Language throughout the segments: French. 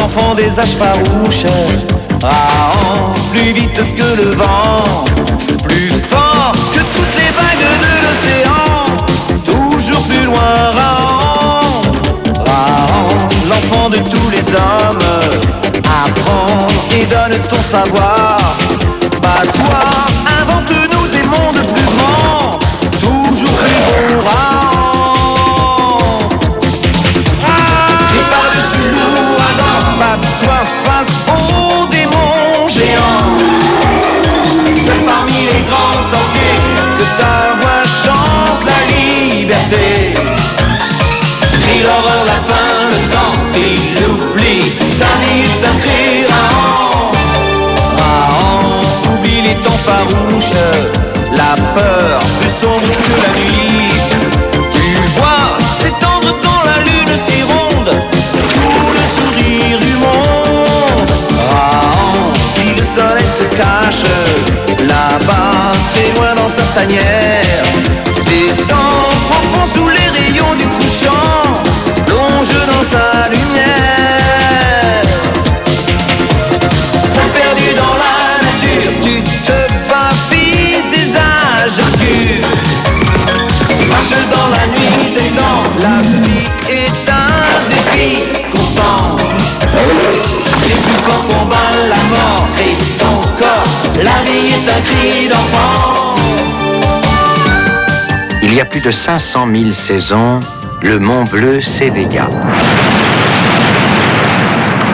l'enfant des âges farouches, raant plus vite que le vent, plus fort que toutes les vagues de l'océan, toujours plus loin, raant, raant, l'enfant de tous les hommes, apprends et donne ton savoir, bats-toi, invente-nous des mondes plus grands, toujours plus beaux, raant. Bats-toi face aux démons géants. Seul parmi les grands sentiers que ta voix chante la liberté. Crie l'horreur, la faim, le sang, et l'oubli. D'un est un cri raant. Raant, oublie les temps farouches, la peur plus sombre que la nuit. Tu vois s'étendre dans la lune si ronde tout le sourire du monde. Raant, si le soleil se cache là-bas, très loin dans sa tanière, descend profond sous les rayons du couchant, plonge dans sa lumière. Sans perdu dans la nature, tu te bats, fils des âges obscurs. Marche dans la nuit des temps, la vie est un défi constant. Les plus forts combattent la mort et ton corps, la vie est un cri d'enfant. Il y a plus de 500 000 saisons, le Mont Bleu s'éveilla.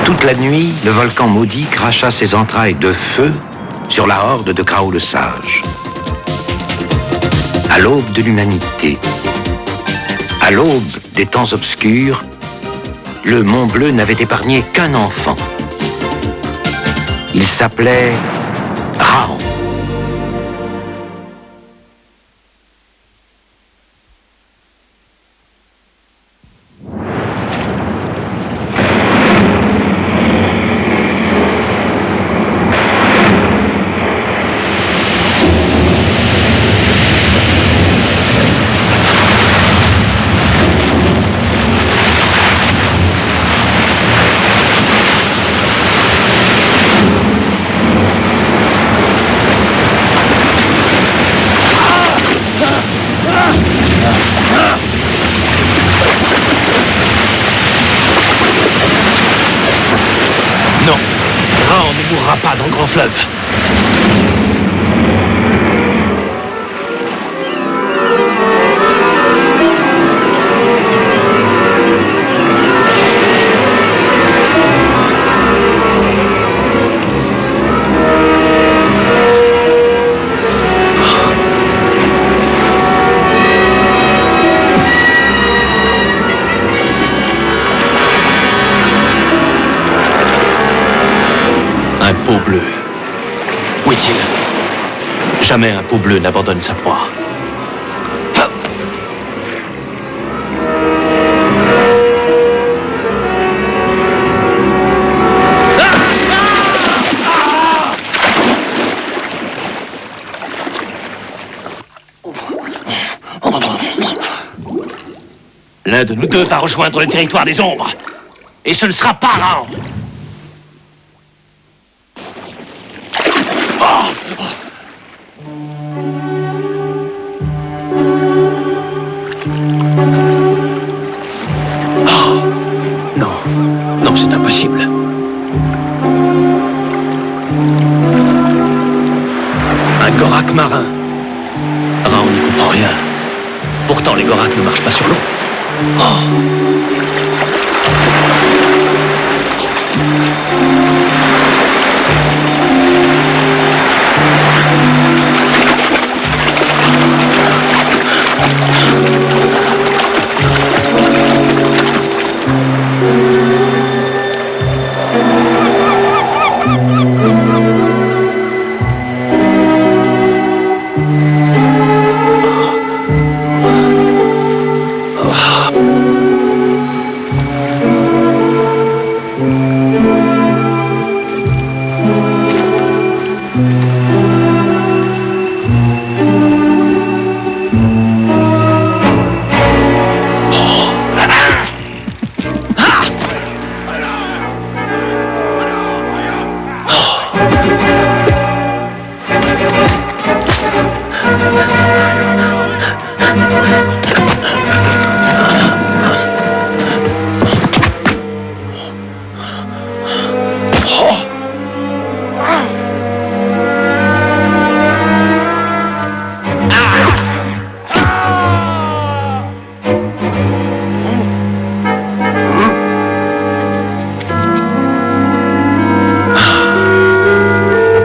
Toute la nuit, le volcan maudit cracha ses entrailles de feu sur la horde de Krao le Sage. À l'aube de l'humanité, à l'aube des temps obscurs, le Mont Bleu n'avait épargné qu'un enfant. Il s'appelait Raon. Pas dans le grand fleuve. Un pot bleu. Où est-il? Jamais un pot bleu n'abandonne sa proie. L'un de nous deux va rejoindre le territoire des ombres. Et ce ne sera pas Raon. Non, c'est impossible. Un Gorak marin. Raon n'y comprend rien. Pourtant, les Goraks ne marchent pas sur l'eau.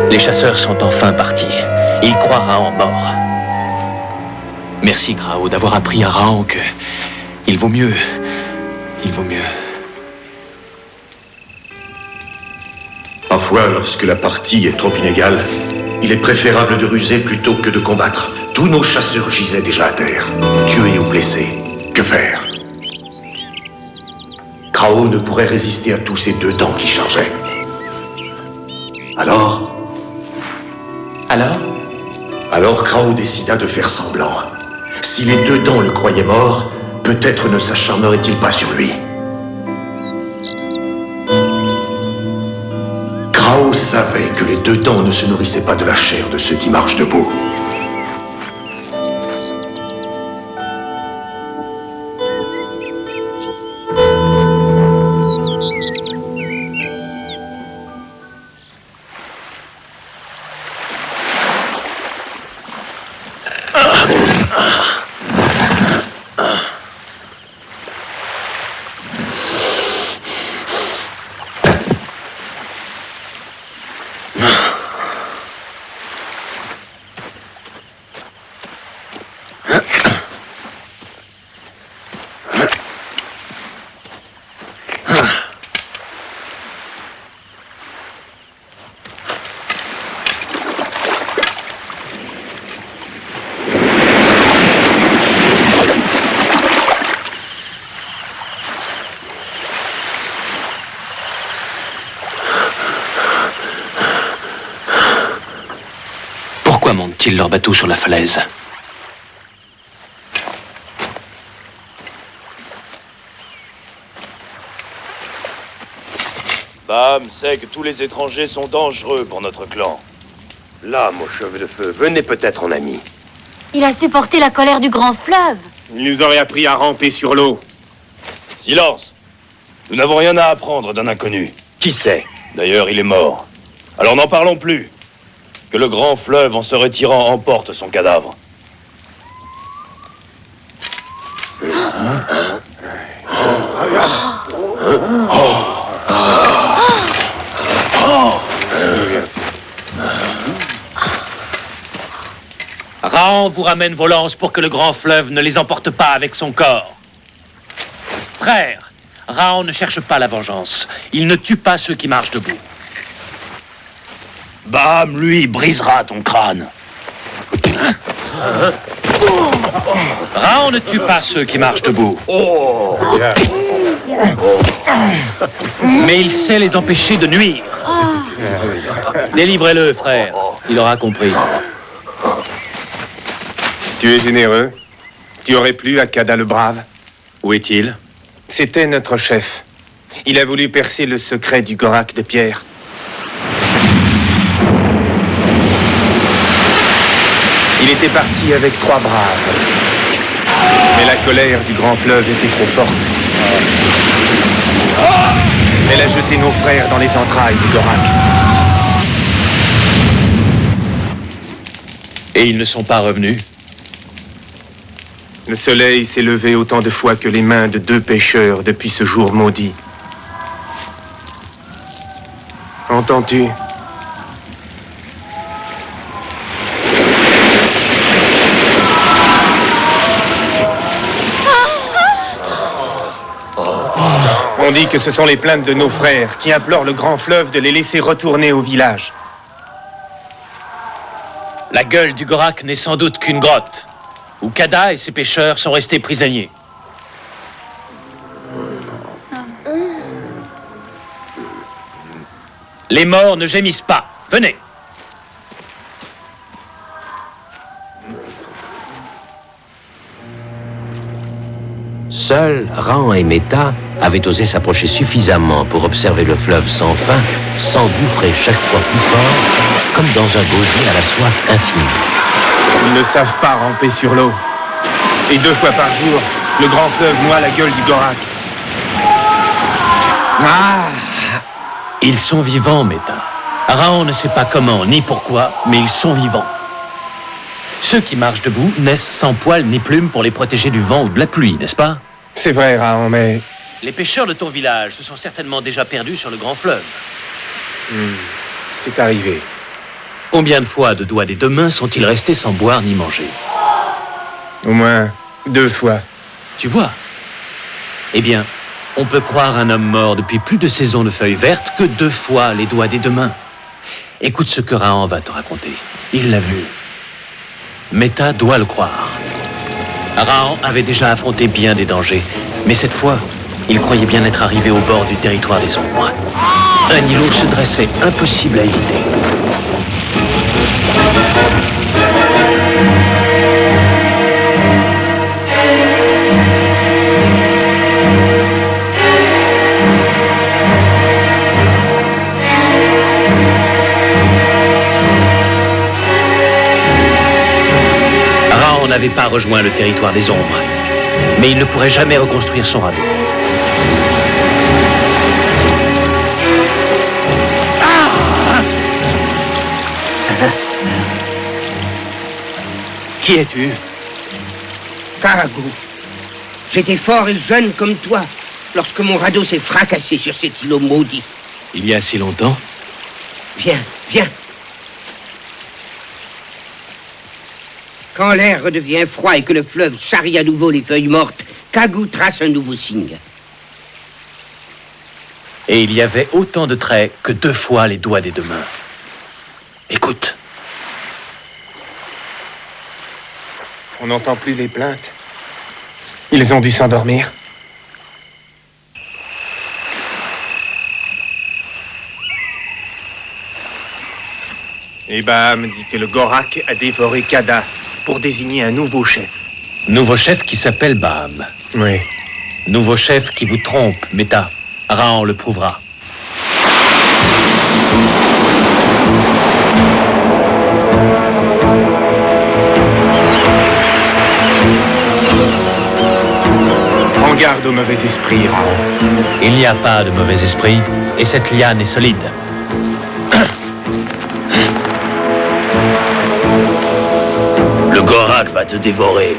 Les chasseurs sont enfin partis. Ils croient Rahan mort. Merci, Krao, d'avoir appris à Rahan que... Il vaut mieux. Il vaut mieux. Parfois, lorsque la partie est trop inégale, il est préférable de ruser plutôt que de combattre. Tous nos chasseurs gisaient déjà à terre, tués ou blessés. Que faire? Krao ne pourrait résister à tous ces 2 dents qui chargeaient. Alors Krao décida de faire semblant. Si les 2 dents le croyaient mort, peut-être ne s'acharnerait-il pas sur lui. Krao savait que les 2 dents ne se nourrissaient pas de la chair de ceux qui marchent debout. Pourquoi montent-ils leur bateau sur la falaise? Bam sait que tous les étrangers sont dangereux pour notre clan. Là, mon cheveu de feu, venez peut-être en ami. Il a supporté la colère du grand fleuve. Il nous aurait appris à ramper sur l'eau. Silence! Nous n'avons rien à apprendre d'un inconnu. Qui sait? D'ailleurs, il est mort. Alors n'en parlons plus. Que le grand fleuve, en se retirant, emporte son cadavre. Rahan vous ramène vos lances pour que le grand fleuve ne les emporte pas avec son corps. Frère, Rahan ne cherche pas la vengeance. Il ne tue pas ceux qui marchent debout. Bam, lui, brisera ton crâne. Rahan ne tue pas ceux qui marchent debout. Mais il sait les empêcher de nuire. Délivrez-le, frère. Il aura compris. Tu es généreux. Tu aurais plu à Kada le Brave. Où est-il? C'était notre chef. Il a voulu percer le secret du Gorak de pierre. Il était parti avec 3 braves. Mais la colère du grand fleuve était trop forte. Elle a jeté nos frères dans les entrailles du Gorak. Et ils ne sont pas revenus? Le soleil s'est levé autant de fois que les mains de 2 pêcheurs depuis ce jour maudit. Entends-tu? On dit que ce sont les plaintes de nos frères qui implorent le grand fleuve de les laisser retourner au village. La gueule du Gorak n'est sans doute qu'une grotte, où Kada et ses pêcheurs sont restés prisonniers. Les morts ne gémissent pas. Venez. Seuls Rahan et Meta avaient osé s'approcher suffisamment pour observer le fleuve sans fin, s'engouffrer chaque fois plus fort, comme dans un gosier à la soif infinie. Ils ne savent pas ramper sur l'eau. Et 2 fois par jour, le grand fleuve noie la gueule du Gorak. Ah! Ils sont vivants, Meta. Rahan ne sait pas comment ni pourquoi, mais ils sont vivants. Ceux qui marchent debout naissent sans poils ni plumes pour les protéger du vent ou de la pluie, n'est-ce pas? C'est vrai, Rahan, mais... Les pêcheurs de ton village se sont certainement déjà perdus sur le grand fleuve. C'est arrivé. Combien de fois de doigts des deux mains sont-ils restés sans boire ni manger? Au moins 2 fois. Tu vois? Eh bien, on peut croire un homme mort depuis plus de saisons de feuilles vertes que 2 fois les doigts des deux mains. Écoute ce que Rahan va te raconter. Il l'a vu. Meta doit le croire. Rahan avait déjà affronté bien des dangers, mais cette fois, il croyait bien être arrivé au bord du territoire des ombres. Un îlot se dressait, impossible à éviter. Rahan n'avait pas rejoint le territoire des ombres, mais il ne pourrait jamais reconstruire son radeau. Qui es-tu? Kagou. J'étais fort et jeune comme toi lorsque mon radeau s'est fracassé sur cet îlot maudit. Il y a si longtemps? Viens, viens. Quand l'air redevient froid et que le fleuve charrie à nouveau les feuilles mortes, Kagou trace un nouveau signe. Et il y avait autant de traits que 2 fois les doigts des deux mains. Écoute. On n'entend plus les plaintes. Ils ont dû s'endormir. Et Baham dit que le Gorak a dévoré Kada pour désigner un nouveau chef. Nouveau chef qui s'appelle Baham. Oui. Nouveau chef qui vous trompe, Meta. Rahan le prouvera. Prends garde au mauvais esprit, Rahan. Il n'y a pas de mauvais esprit, et cette liane est solide. Le Gorak va te dévorer.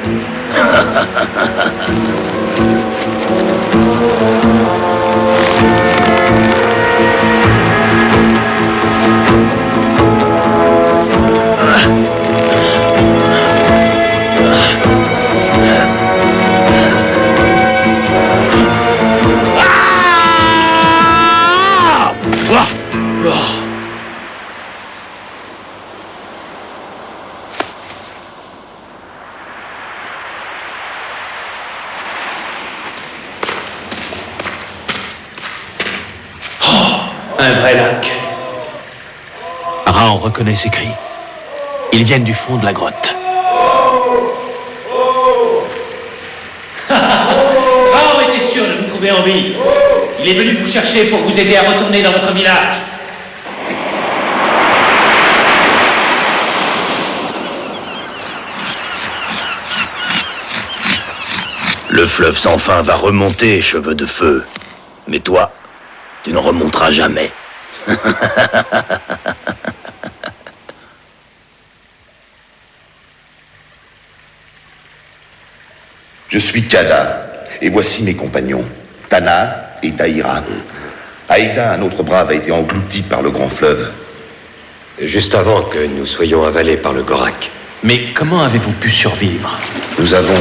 Un vrai lac. Rahan reconnaît ces cris. Ils viennent du fond de la grotte. Rahan était sûr de vous trouver en vie. Il est venu vous chercher pour vous aider à retourner dans votre village. Le fleuve sans fin va remonter, cheveux de feu. Mais toi, tu ne remonteras jamais. Je suis Kada, et voici mes compagnons, Tana et Daïra. Aïda, un autre brave, a été englouti par le grand fleuve. Juste avant que nous soyons avalés par le Gorak. Mais comment avez-vous pu survivre? Nous avons...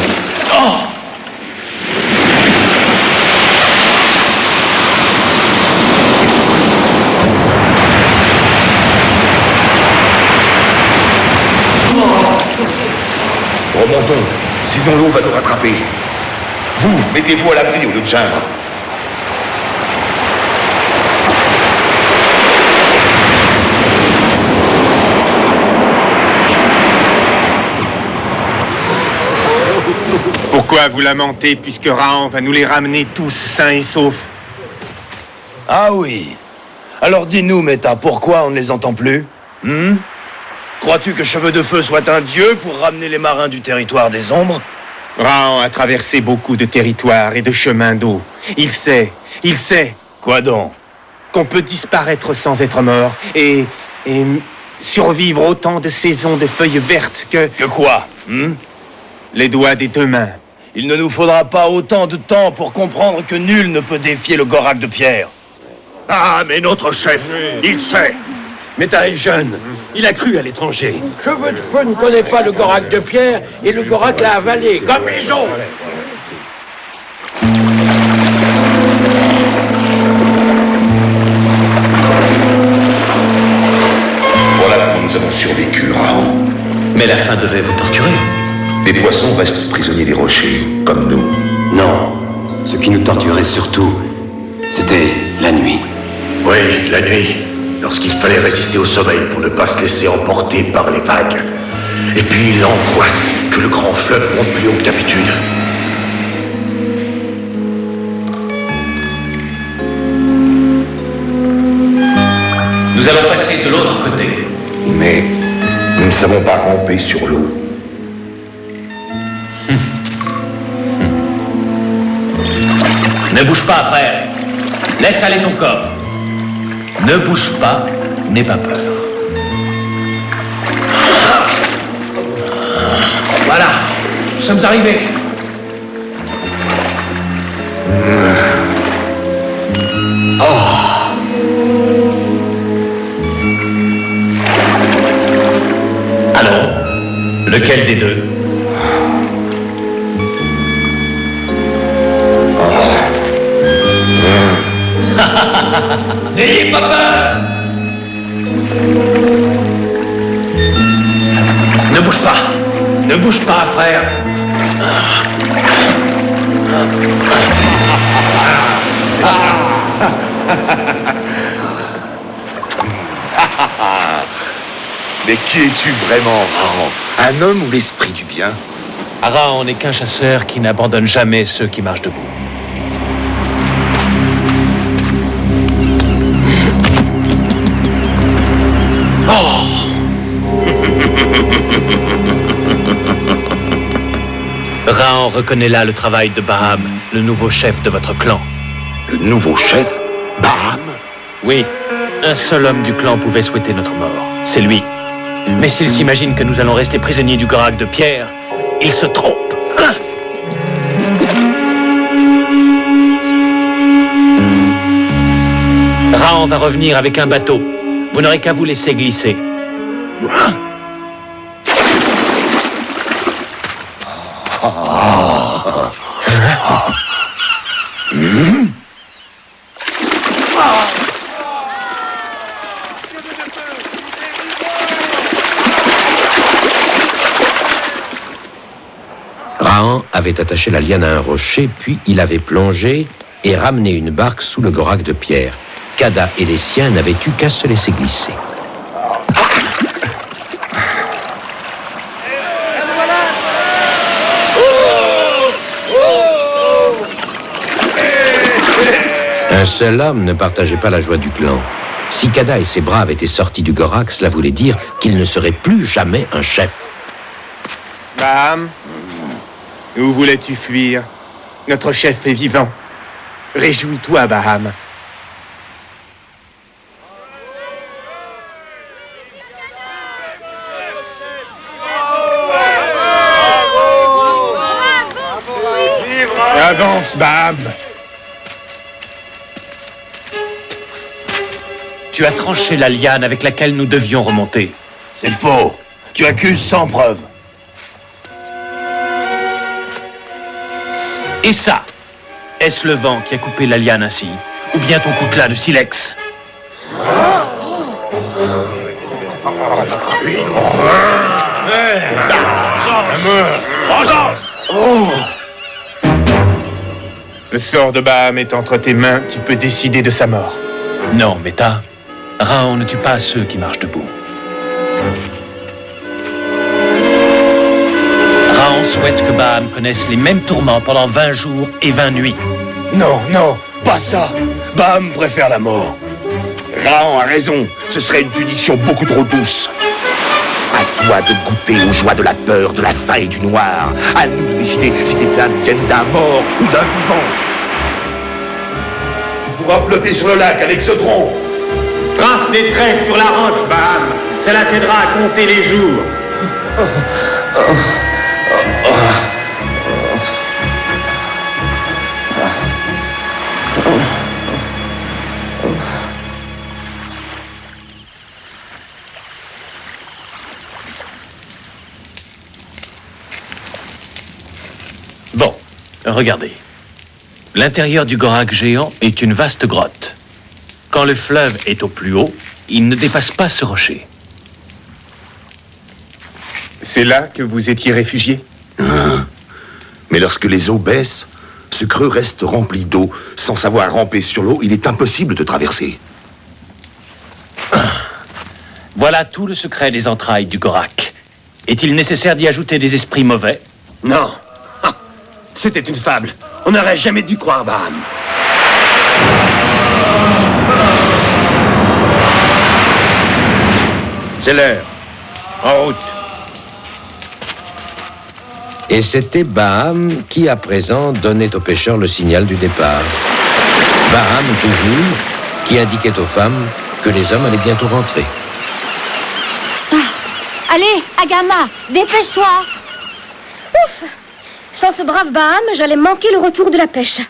Remontons, sinon l'eau va nous rattraper. Vous, mettez-vous à l'abri au lieu de geindre. Pourquoi vous lamentez puisque Rahan va nous les ramener tous sains et saufs? Ah oui. Alors dis-nous, Meta, pourquoi on ne les entend plus? Crois-tu que Cheveux de Feu soit un dieu pour ramener les marins du territoire des ombres? Rahan a traversé beaucoup de territoires et de chemins d'eau. Il sait. Quoi donc? Qu'on peut disparaître sans être mort et survivre autant de saisons de feuilles vertes que... Que quoi? Les doigts des deux mains. Il ne nous faudra pas autant de temps pour comprendre que nul ne peut défier le Gorak de pierre. Ah, mais notre chef, il sait. Méta est jeune. Il a cru à l'étranger. Cheveux de Feu ne connaît pas le Gorak de pierre et le Gorak l'a avalé, comme les autres. Voilà comment nous avons survécu, Rahan. Mais la faim devait vous torturer. Des poissons restent prisonniers des rochers, comme nous. Non. Ce qui nous torturait surtout, c'était la nuit. Oui, la nuit, lorsqu'il fallait résister au sommeil pour ne pas se laisser emporter par les vagues. Et puis l'angoisse que le grand fleuve monte plus haut que d'habitude. Nous allons passer de l'autre côté. Mais nous ne savons pas ramper sur l'eau. Ne bouge pas, frère. Laisse aller ton corps. Ne bouge pas, n'aie pas peur. Voilà, nous sommes arrivés. Alors, lequel des deux? N'ayez pas peur! Ne bouge pas! Ne bouge pas, frère! Mais qui es-tu vraiment, Rahan? Un homme ou l'esprit du bien? Rahan n'est qu'un chasseur qui n'abandonne jamais ceux qui marchent debout. Rahan reconnaît là le travail de Baham, le nouveau chef de votre clan. Le nouveau chef? Baham? Oui, un seul homme du clan pouvait souhaiter notre mort. C'est lui. Mais s'il s'imagine que nous allons rester prisonniers du Gorak de pierre, il se trompe. Rahan va revenir avec un bateau. Vous n'aurez qu'à vous laisser glisser. Rahan avait attaché la liane à un rocher, puis il avait plongé et ramené une barque sous le Gorak de pierre. Kada et les siens n'avaient eu qu'à se laisser glisser. Un seul homme ne partageait pas la joie du clan. Si Kada et ses braves étaient sortis du Gorak, cela voulait dire qu'il ne serait plus jamais un chef. Baham, où voulais-tu fuir? Notre chef est vivant. Réjouis-toi, Baham. Avance, Baham. Tu as tranché la liane avec laquelle nous devions remonter. C'est faux. Tu accuses sans preuve. Et ça, est-ce le vent qui a coupé la liane ainsi? Ou bien ton coutelas de silex? Vengeance! Le sort de Baham est entre tes mains, tu peux décider de sa mort. Non, Méta. Rahan ne tue pas ceux qui marchent debout. Rahan souhaite que Baham connaisse les mêmes tourments pendant 20 jours et 20 nuits. Non, non, pas ça. Baham préfère la mort. Rahan a raison. Ce serait une punition beaucoup trop douce. À toi de goûter aux joies de la peur, de la faim et du noir. À nous de décider si tes plaintes viennent d'un mort ou d'un vivant. Tu pourras flotter sur le lac avec ce tronc. Trace des traits sur la roche, Baham. Cela t'aidera à compter les jours. Regardez. L'intérieur du Gorak géant est une vaste grotte. Quand le fleuve est au plus haut, il ne dépasse pas ce rocher. C'est là que vous étiez réfugié? Mais lorsque les eaux baissent, ce creux reste rempli d'eau. Sans savoir ramper sur l'eau, il est impossible de traverser. Voilà tout le secret des entrailles du Gorak. Est-il nécessaire d'y ajouter des esprits mauvais? Non. Ah, c'était une fable. On n'aurait jamais dû croire Baham. C'est l'heure. En route. Et c'était Baham qui, à présent, donnait aux pêcheurs le signal du départ. Baham, toujours, qui indiquait aux femmes que les hommes allaient bientôt rentrer. Allez, Agama, dépêche-toi. Ouf! Sans ce brave Baham, j'allais manquer le retour de la pêche.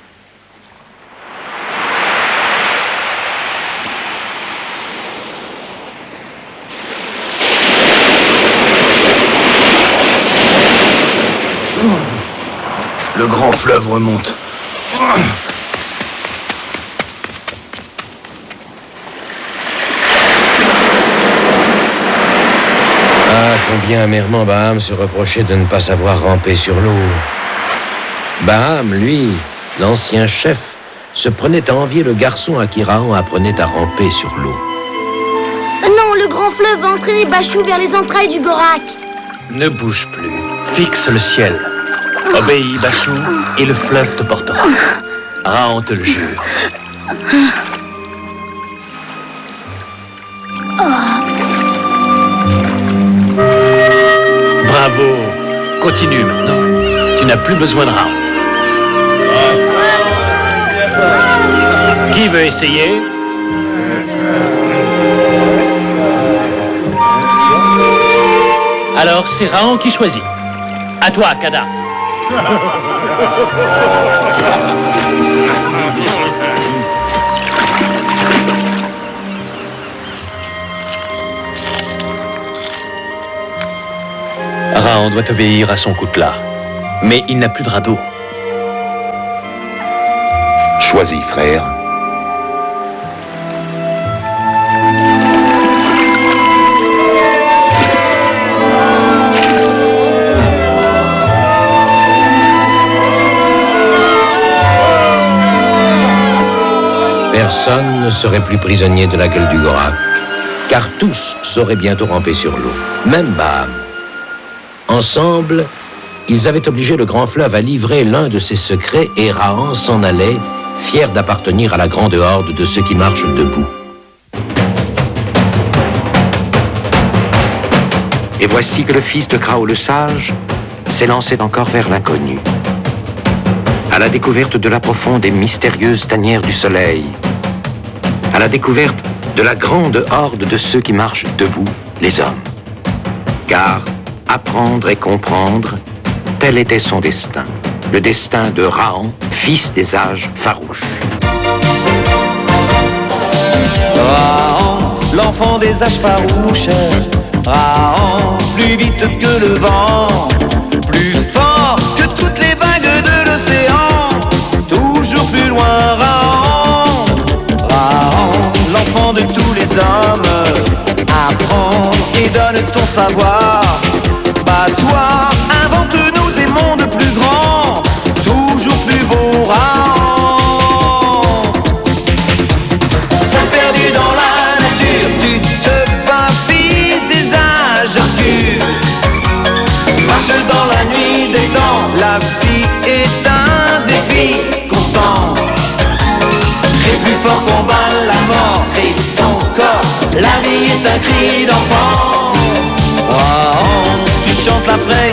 Le grand fleuve remonte. Ah, combien amèrement Baham se reprochait de ne pas savoir ramper sur l'eau. Baham, lui, l'ancien chef, se prenait à envier le garçon à qui Raon apprenait à ramper sur l'eau. Non, le grand fleuve va entraîner Bachou vers les entrailles du Gorak. Ne bouge plus. Fixe le ciel. Obéis, Bachou, et le fleuve te portera. Raon te le jure. Bravo. Continue maintenant. Tu n'as plus besoin de Raon. Qui veut essayer? Alors, c'est Raon qui choisit. À toi, Kada. Raon doit obéir à son coutelas. Mais il n'a plus de radeau. Choisis, frère. Personne ne serait plus prisonnier de la gueule du Gorak, car tous sauraient bientôt ramper sur l'eau, même Baham. Ensemble, ils avaient obligé le grand fleuve à livrer l'un de ses secrets et Raon s'en allait, fier d'appartenir à la grande horde de ceux qui marchent debout. Et voici que le fils de Krao le Sage s'élançait encore vers l'inconnu, à la découverte de la profonde et mystérieuse tanière du soleil, à la découverte de la grande horde de ceux qui marchent debout, les hommes. Car apprendre et comprendre, tel était son destin, le destin de Raon, fils des âges farouches. Raon, l'enfant des âges farouches. Raon, plus vite que le vent, plus fort que toutes les vagues de l'océan, toujours plus loin. Raon, Raon, l'enfant de tous les hommes. Apprends et donne ton savoir. Bats-toi, invente-nous des mondes plus grands, toujours plus beaux. Raon, seul perdu dans la nature, tu te bats, fils des âges obscurs. Marche dans la nuit des temps, la vie est un défi constant. Crie plus fort, combat la mort, crie ton corps, la vie est un cri d'enfant. Oh, tu chantes la fraîche